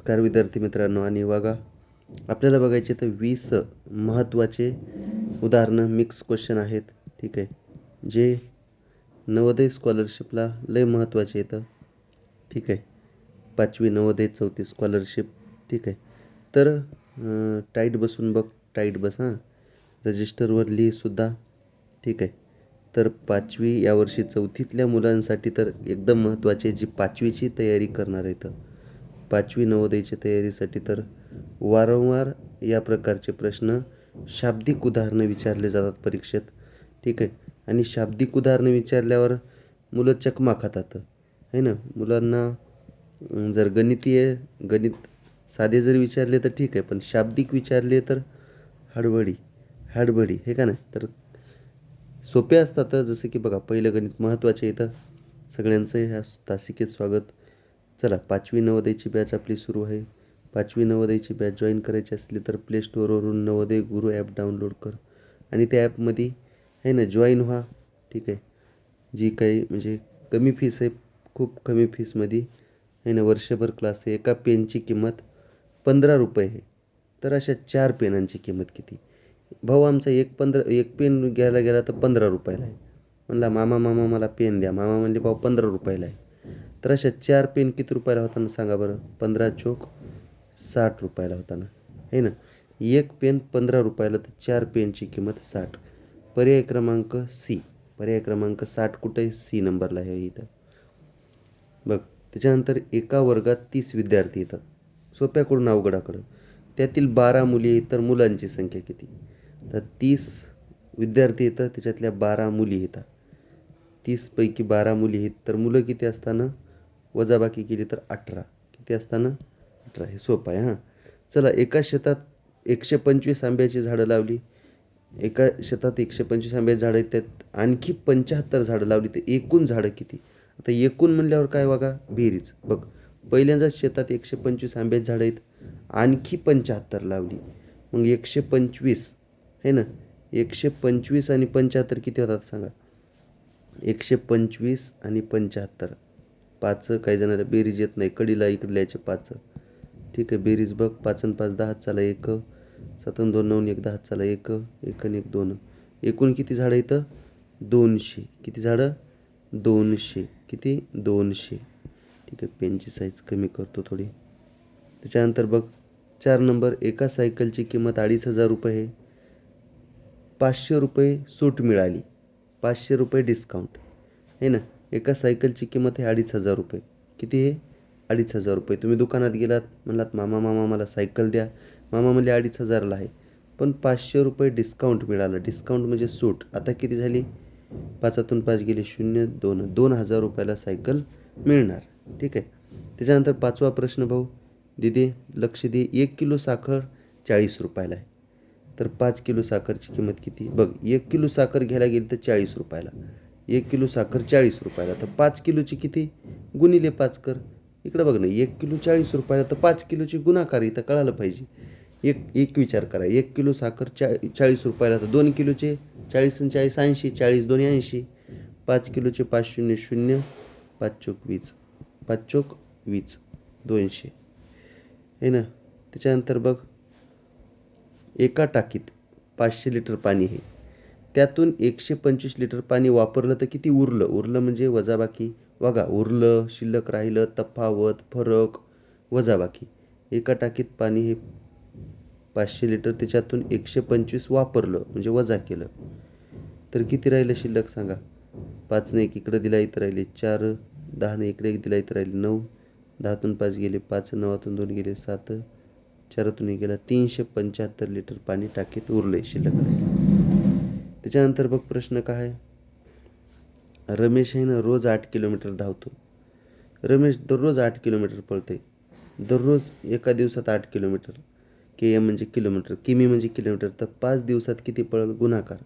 नमस्कार विद्यार्थी मित्रांनो. आणि बघा, आपल्याला बघायचे तर 20 महत्त्वाचे उदाहरणं मिक्स क्वेश्चन आहेत. ठीक आहे, जे नवोदय स्कॉलरशिपला लय महत्त्वाचे येतं. ठीक आहे, 5वी नवोदय 34 स्कॉलरशिप. ठीक आहे, तर टाईट बसून बघ, टाईट बस हां, रजिस्टरवर लिहीसुद्धा. ठीक आहे, तर 5वी यावर्षी 4थीतल्या मुलांसाठी तर एकदम महत्त्वाचे, जी 5वीची तयारी करणार आहेत. 5वी नवोदयच्या तयारीसाठी तर वारंवार या प्रकारचे प्रश्न, शाब्दिक उदाहरणं विचारले जातात परीक्षेत. ठीक आहे, आणि शाब्दिक उदाहरणं विचारल्यावर मुलं चकमा खातात आहे ना. मुलांना जर गणित साधे जर विचारले तर ठीक आहे, पण शाब्दिक विचारले तर हडबडी हे का नाही. तर सोपे असतात, जसं की बघा, पहिलं गणित महत्त्वाचे येतं. सगळ्यांचं ह्या तासिकेत स्वागत. चला, 5वी नवोदयची बॅच आपली सुरू आहे. 5वी नवोदयची बॅच जॉईन करायची असली तर प्ले स्टोअरवरून नवोदय गुरु ॲप डाउनलोड कर आणि त्या ॲपमध्ये आहे ना जॉईन व्हा. ठीक आहे, जी काही म्हणजे कमी फीस आहे, खूप कमी फीसमध्ये आहे ना, वर्षभर क्लास आहे. एका पेनची किंमत 15 रुपये आहे. तर अशा 4 पेनांची किंमत किती? भाऊ आमचा एक पेन घ्यायला गेला तर 15 रुपयाला आहे. म्हणला मामा मला पेन द्या. मामा म्हणले भाऊ 15 रुपयाला आहे. तर अशा 4 पेन किती रुपयाला होताना सांगा बरं? 15 चोक 60 रुपयाला होताना आहे ना. एक पेन 15 रुपयाला, तर 4 पेनची किंमत 60. पर्याय क्रमांक सी. पर्याय क्रमांक 60 कुठे आहे? सी नंबरला आहे इथं बघ. त्याच्यानंतर एका वर्गात 30 विद्यार्थी येतात. सोप्याकडून अवघडाकडं. त्यातील 12 मुली आहेत, तर मुलांची संख्या किती? तर 30 विद्यार्थी येतात, त्याच्यातल्या 12 मुली येतात. 30पैकी 12 मुली आहेत, तर मुलं किती असताना वजाबाकी केली तर 18. किती असताना? 18. हे सोपं आहे हां. चला, एका शेतात 125 आंब्याची झाडं लावली. एका शेतात 125 आंब्याची झाडं आहेत, त्यात आणखी 75 झाडं लावली, तर एकूण झाडं किती? आता एकूण म्हणल्यावर काय बघा, बेरीज बघ. पहिल्यांदाच शेतात 125 आंब्याची झाडं आहेत, आणखी 75 लावली, मग 125 आहे ना. 125 आणि 75 किती होतात सांगा? 125 आणि 75, 5 काही जणांना बेरीज येत नाही, कडीला इकडे लिहायचे 5. ठीक आहे, बेरीज बघ. 5 आणि 5 10 चला 1, 7 आणि 2 9 1 10 चला 1, 1 आणि 1 2. एकूण किती झाडं इथं? 200. किती झाडं? 200. किती? 200. ठीक आहे, पेनची साईज कमी करतो थोडी. त्याच्यानंतर बघ 4 नंबर, एका सायकलची किंमत 2,500 रुपये आहे. 500 रुपये सूट मिळाली, 500 रुपये डिस्काउंट आहे ना. एका सायकलची किंमत आहे 2,500 रुपये. किती आहे? 2,500 रुपये. तुम्ही दुकानात गेलात, म्हणलात मामा मला सायकल द्या. मामा म्हणले 2,500ला आहे, पण 500 रुपये डिस्काउंट मिळालं. डिस्काउंट म्हणजे सूट. आता किती झाली? 5तून 5 गेले 0, 2,000 रुपयाला सायकल मिळणार. ठीक आहे. त्याच्यानंतर 5वा प्रश्न भाऊ, दिदे लक्ष दे. 1 किलो साखर 40 रुपयाला आहे, तर 5 किलो साखरची किंमत किती? बघ, 1 किलो साखर घ्यायला गेली तर 40 रुपयाला. 1 किलो साखर 40 रुपयाला, तर 5 किलोची किती? गुणिले 5 कर. इकडं बघ ना, 1 किलो 40 रुपयाला, तर 5 किलोची गुणाकार. इथं कळालं पाहिजे. एक विचार करा. 1 किलो साखर 40 रुपयाला, तर 2 किलोचे 40 आणि 40 80, 40 2 80. 5 किलोचे 5 शून्य 0, 5 चोक 20, 5 चोक 20, 200 आहे ना. त्याच्यानंतर बघ, एका टाकीत 500 लिटर पाणी आहे, त्यातून 125 लिटर पाणी वापरलं तर किती उरलं म्हणजे वजाबाकी. बघा, उरलं, शिल्लक राहिलं, तफावत, फरक, वजाबाकी. एका टाकीत पाणी हे 500 लिटर, त्याच्यातून 125 वापरलं म्हणजे वजा केलं, तर किती राहिलं शिल्लक सांगा? 5 ने 1 इकडं दिला, इथं राहिले 4, 10 ने इकडे 1 दिला, इथं राहिले 9, 10तून 5 गेले 5, 9तून 2 गेले 7, 4तून 1 गेला 375 लिटर पाणी टाकीत उरले, शिल्लक राहिले. त्याच्यानंतर बघ प्रश्न काय आहे. रमेश आहे ना, रोज 8 किलोमीटर धावतो. रमेश दररोज 8 किलोमीटर पळते. दररोज एका दिवसात 8 किलोमीटर. KM म्हणजे किलोमीटर, किमी म्हणजे किलोमीटर, तर 5 दिवसात किती पळेल? गुणाकार.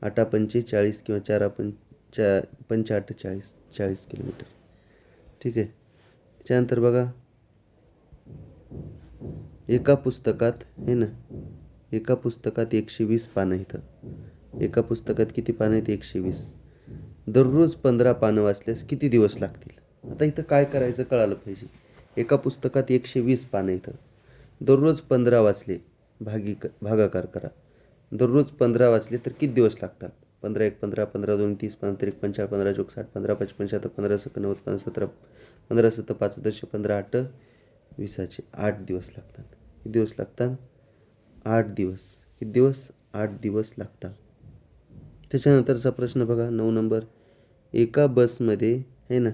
8 पंचे 40 किंवा 4 पंचे 8 40, 40 किलोमीटर. ठीक आहे. त्याच्यानंतर बघा, एका पुस्तकात आहे ना, एका पुस्तकात 120 पानं आहेत. एका पुस्तकात किती पानं आहेत? 120. दररोज 15 पानं वाचल्यास किती दिवस लागतील? आता इथं काय करायचं कळालं पाहिजे. एका पुस्तकात 120 पानं इथं. दररोज 15 वाचले, भागाकार करा. दररोज 15 वाचले तर किती दिवस लागतात? 15 एक 15, 15 दोन 30, 15 त्रिक 45, 15 चौक 60, 15 पाच 75, 15 सक 90, 15 17, 15 सत्त 5 दश 15 8 20चे 8 दिवस लागतात. किती दिवस लागतात? 8 दिवस. किती दिवस? 8 दिवस लागतात. त्याच्यानंतरचा प्रश्न बघा 9 नंबर. एका बसमध्ये आहे ना,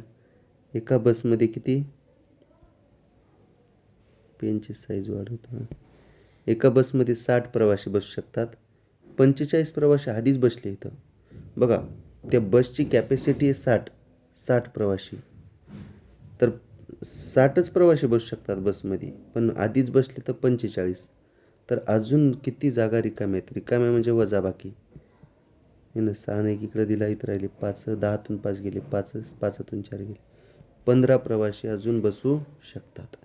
एका बसमध्ये किती? पेनची साईज वाढवतो. एका बसमध्ये 60 प्रवासी बसू शकतात. 45 प्रवासी आधीच बसले इथं. बघा, त्या बसची कॅपॅसिटी आहे 60 प्रवासी. तर 60च प्रवासी बसू शकतात बसमध्ये, पण आधीच बसले तर 45. तर अजून किती जागा रिकाम्या आहेत? रिकाम्या म्हणजे वजाबाकी हे ना. 6 एक इकडे दिला, इथं राहिले 5, 10तून 5 गेले 5, 5तून 4 गेले. 15 प्रवासी अजून बसू शकतात.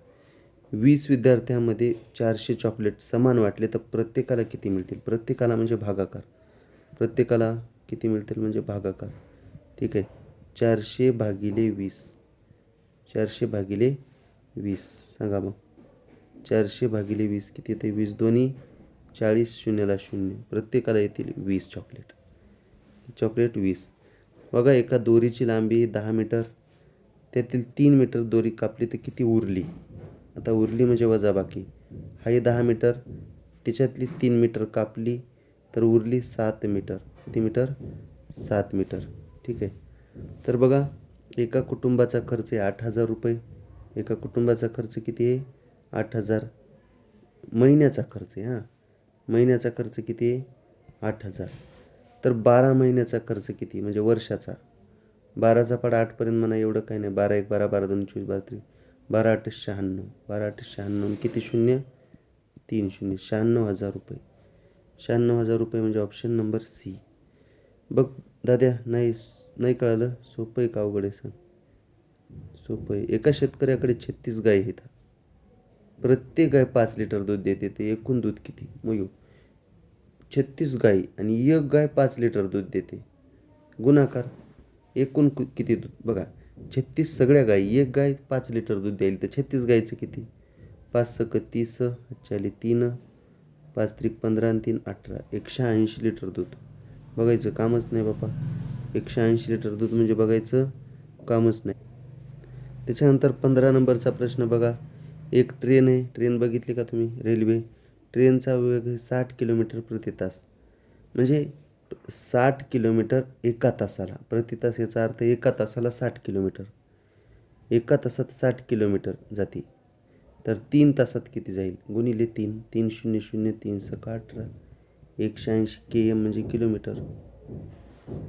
20 विद्यार्थ्यांमध्ये 400 चॉकलेट समान वाटले तर प्रत्येकाला किती मिळतील? प्रत्येकाला म्हणजे भागाकार. प्रत्येकाला किती मिळतील म्हणजे भागाकार. ठीक आहे. 400 भागिले 20. 400 भागिले 20 सांगा मग. 400 भागिले 20 किती येते? 20 दोन्ही 40, शून्याला 0. प्रत्येकाला येतील 20 चॉकलेट. चॉकलेट 20. बघा, एका दोरीची लांबी 10 मीटर. त्यातील 3 मीटर दोरी कापली तर किती उरली? आता उरली म्हणजे वजाबाकी. हा 10 मीटर, त्याच्यातली 3 मीटर कापली तर उरली 7 मीटर. किती मीटर? 7 मीटर. ठीक आहे. तर बघा, एका कुटुंबाचा खर्च आहे 8,000 रुपये. एका कुटुंबाचा खर्च किती आहे? 8,000. महिन्याचा खर्च आहे हां. महिन्याचा खर्च किती आहे? 8,000. तर 12 महिन्याचा खर्च किती म्हणजे वर्षाचा? 12चा पाडा 8पर्यंत म्हणा, एवढं काही नाही. 12 एक 12, 12 दोन 24, 12 त्रिक 12 8 96. 12 8 96. किती शून्य? 3 शून्य. 96,000 रुपये. 96,000 रुपये म्हणजे ऑप्शन नंबर सी. बघ दाद्या, नाही कळालं? सोपं आहे का अवघड आहे सांग? सोपं आहे. एका शेतकऱ्याकडे 36 गायी आहेत. प्रत्येक गाय 5 लिटर दूध देते. ते एकूण दूध किती? मग 36 गायी आणि एक गाय 5 लिटर दूध देते. गुणाकार. एकूण किती दूध? बघा, 36 सगळ्या गायी, एक गाय 5 लिटर दूध द्यायला, तर 36 गायीचं किती? 5 सक 30, 3, 5 त्रिक 15 आणि 3 18. 180 लिटर दूध. बघायचं कामच नाही बापा. 180 लिटर दूध म्हणजे बघायचं कामच नाही. त्याच्यानंतर 15 नंबरचा प्रश्न बघा. एक ट्रेन आहे. ट्रेन बघितली का तुम्ही? रेल्वे. ट्रेनचा वेग 60 किलोमीटर प्रति तास. म्हणजे 60 किलोमीटर एका तासाला. प्रति तास याचा अर्थ एका तासाला 60 किलोमीटर. एका तासात 60 किलोमीटर जाते. तर 3 तासात किती जाईल? गुणिले 3. 3 शून्य शून्य 3 सक 18. 180 km म्हणजे किलोमीटर.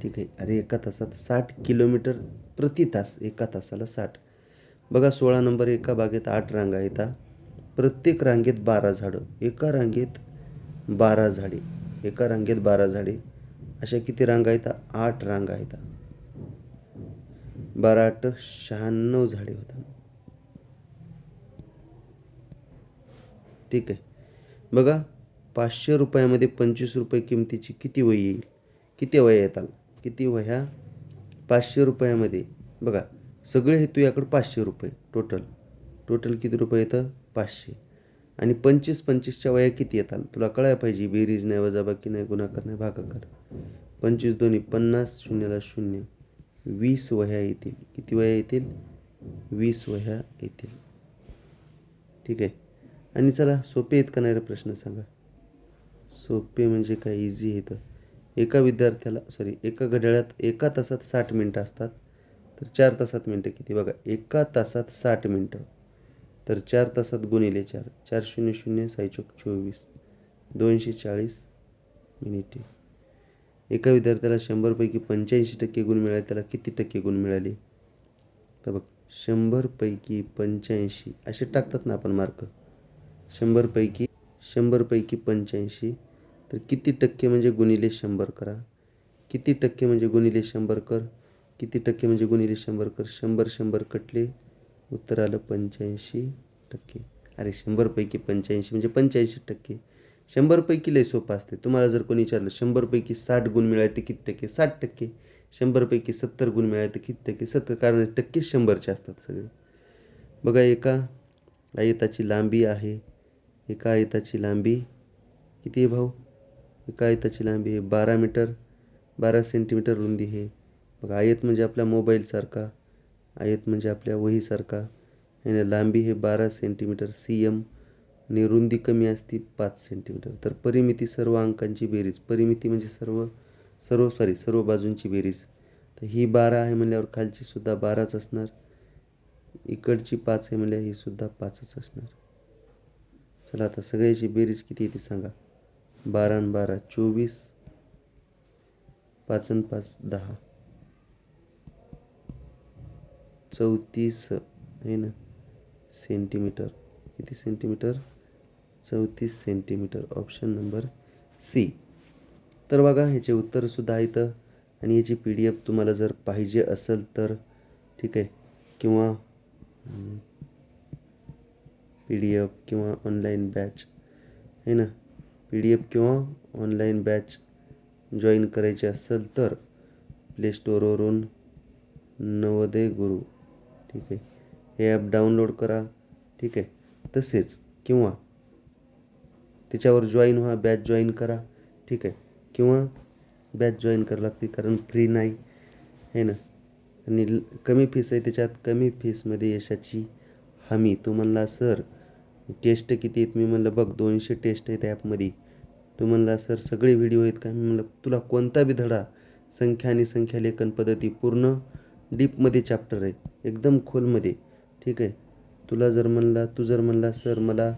ठीक आहे. अरे, एका तासात 60 किलोमीटर प्रति तास. एका तासाला 60. बघा 16 नंबर. एका बागेत 8 रांगा येतात. प्रत्येक रांगेत 12 झाडं. एका रांगेत 12 झाडे. एका रांगेत 12 झाडे. अशा किती रांगा येतात? 8 रांगा येतात. 12 8 96 झाडे होतात. ठीक आहे. बघा, 500 रुपयामध्ये 25 रुपये किमतीची किती वही येईल? किती वह्या येतात? किती वह्या? 500 रुपयामध्ये बघा, सगळे हे तुझ्याकडे 500 रुपये टोटल किती रुपये येतं? 500. आणि 25च्या वह्या किती येतात? तुला कळायला पाहिजे. बेरीज नाही, वजाबाकी नाही, गुणाकार नाही, भागाकार. 25 दोन्ही 50, शून्याला 0. 20 वह्या येतील. किती वह्या येतील? 20 वह्या येतील. ठीक आहे. आणि चला, सोपे आहेत का नाही रे प्रश्न सांगा? सोपे म्हणजे काय? इझी आहे. तर एका घड्याळात एका तासात 60 मिनटं असतात. तर 4 तासात मिनटं किती? बघा, एका तासात 60 मिनटं. तर 4 तासात गुणिले 4. 4 शून्य शून्य 6 चौक 24. 240 मिनिटे. एका विद्यार्थ्याला 100 पैकी 85% गुण मिळाले, त्याला किती टक्के गुण मिळाले? तर बघ, 100 पैकी 85 असे टाकतात ना आपण मार्क. 100 पैकी 85. तर किती टक्के म्हणजे गुणिले 100 करा. किती टक्के म्हणजे गुणिले 100 कर. किती टक्के म्हणजे गुणिले 100 कर. 100 कटले, उत्तर आलं 85%. अरे, 100 पैकी 85 म्हणजे 85%. 100 पैकी लय सोपं असते. तुम्हाला जर कोणी विचारलं 100 पैकी 60 गुण मिळाले तर किती टक्के? 60%. 100 पैकी 70 गुण मिळाले तर किती टक्के? 70. कारण टक्के 100चे असतात सगळे. बघा, एका आयताची लांबी आहे, एका आयताची लांबी किती आहे भाऊ? एका आयताची लांबी आहे 12 मीटर, 12 सेंटीमीटर रुंदी आहे. बघा आयत म्हणजे आपल्या मोबाईलसारखा, आयत म्हणजे आपल्या वहीसारखा आणि लांबी हे 12 सेंटीमीटर CM आणि रुंदी कमी असते 5 सेंटीमीटर. तर परिमिती सर्व अंकांची बेरीज, परिमिती म्हणजे सर्व बाजूंची बेरीज. तर ही 12 आहे म्हणल्यावर खालची सुद्धा 12च असणार, इकडची 5 आहे म्हणल्यावर ही सुद्धा 5च असणार. चला आता सगळ्याची बेरीज किती येते सांगा. 12 आणि 12 24, 5 आणि 5 10, 34 आहे ना सेंटीमीटर. किती centimetre? 34 centimetre. Option number C. तर बघा ह्याचे उत्तरसुद्धा आहेत आणि याची PDF तुम्हाला जर पाहिजे असेल तर ठीक आहे, किंवा PDF किंवा ऑनलाईन बॅच आहे ना, PDF किंवा ऑनलाईन बॅच जॉईन करायचे असेल तर प्ले स्टोअरवरून नवोदय गुरु, ठीक आहे, हे ॲप डाउनलोड करा. ठीक आहे, तसेच किंवा त्याच्यावर जॉईन व्हा, बॅच जॉईन करा. ठीक आहे, किंवा बॅच जॉईन करावं लागते कारण फ्री नाही आहे ना, आणि कमी फीस आहे. त्याच्यात कमी फीसमध्ये यशाची हमी. तू म्हणला सर टेस्ट किती आहेत? मी म्हणलं बघ 200 टेस्ट आहेत ॲपमध्ये. तू म्हणला सर सगळे व्हिडिओ आहेत का? मी म्हणलं तुला कोणता बी धडा, संख्या आणि संख्यालेखन पद्धती पूर्ण डीपमध्ये चॅप्टर आहे, एकदम खोलमध्ये. ठीक आहे, तू जर म्हणला सर मला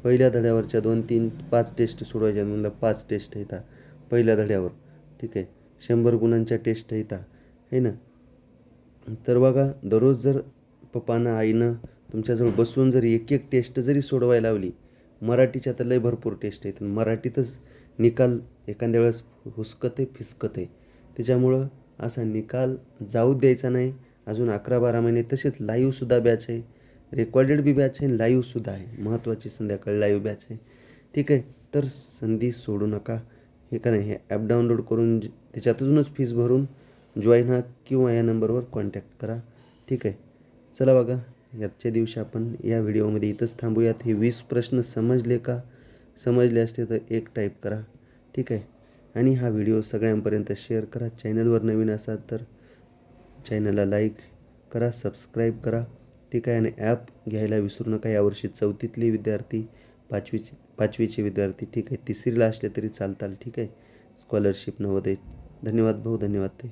पहिल्या धड्यावरच्या 2, 3, 5 टेस्ट सोडवायच्या, म्हणलं 5 टेस्ट आहेत पहिल्या धड्यावर. ठीक आहे, 100 गुणांच्या टेस्ट आहेत आहे ना. तर बघा दररोज जर पप्पानं आईनं तुमच्याजवळ बसून जर एक एक टेस्ट जरी सोडवायला लावली, मराठीच्या तर लय भरपूर टेस्ट आहेत, मराठीतच निकाल एखाद्या वेळेस हुसकते फिसकते. त्याच्यामुळं असा निकाल जाऊ द्यायचा नाही. अजून 11-12 महिने. तसेच लाईव्हसुद्धा बॅच आहे, रेकॉर्डेड बी बॅच आहे, लाईव्हसुद्धा आहे, महत्त्वाची संध्याकाळी लाईव्ह बॅच आहे. ठीक आहे, तर संधी सोडू नका. हे का नाही, हे ॲप डाउनलोड करून त्याच्यातूनच फीस भरून जॉईन व्हा किंवा या नंबरवर कॉन्टॅक्ट करा. ठीक आहे, चला बघा याच्या दिवशी आपण या व्हिडिओमध्ये इथंच थांबूयात. हे 20 प्रश्न समजले का? समजले असते तर एक टाईप करा. ठीक आहे, आणि हा व्हिडिओ सगळ्यांपर्यंत शेअर करा. चॅनलवर नवीन असाल तर चॅनलला लाईक करा, सबस्क्राईब करा. ठीक आहे, आणि ॲप घ्यायला विसरू नका. यावर्षी 4थीतले विद्यार्थी, 5वीचे विद्यार्थी, ठीक आहे, 3रीला असले तरी चालताल. ठीक आहे, स्कॉलरशिप नवोदय. धन्यवाद भाऊ, धन्यवाद ताई.